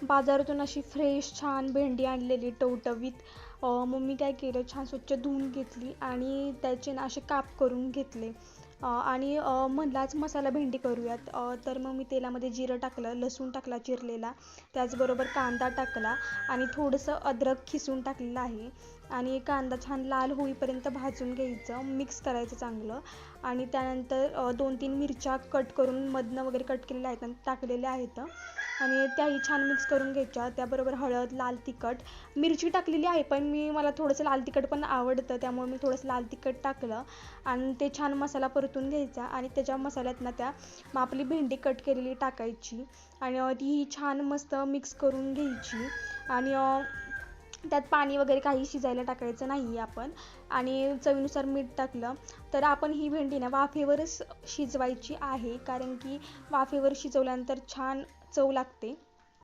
बाजारातून अशी फ्रेश छान भेंडी आणलेली टवटवीत. मग मी काय केलं, छान स्वच्छ धुवून घेतली आणि त्याचे ना असे काप करून घेतले. आणि म्हणलं आज मसाला भेंडी करूयात. तर मग मी तेलामध्ये जिरं टाकलं, लसूण टाकला चिरलेला, त्याचबरोबर कांदा टाकला आणि थोडंसं अद्रक खिसून टाकलेलं आहे. आणि कांदा छान लाल होईपर्यंत भाजून घ्यायचं, मिक्स करायचं चांगलं. आणि त्यानंतर 2-3 मिरच्या कट करून मधनं वगैरे कट केलेल्या आहेत आणि टाकलेल्या आहेत. आणि त्याही छान मिक्स करून घ्यायच्या. त्याबरोबर हळद, लाल तिखट, मिरची टाकलेली आहे, पण मला थोडंसं लाल तिखट पण आवडतं, त्यामुळे मी थोडंसं लाल तिखट टाकलं. आणि ते छान मसाला परतून घ्यायचा आणि त्याच्या मसाल्यात ना मग आपली भेंडी कट केलेली टाकायची आणि ती छान मस्त मिक्स करून घ्यायची. आणि त्यात पाणी वगैरे काही शिजायला टाकायचं नाही आपण. आणि चवीनुसार मीठ टाकलं. तर आपण ही भेंडी ना वाफेवरच शिजवायची आहे, कारण की वाफेवर शिजवल्यानंतर छान चव लागते.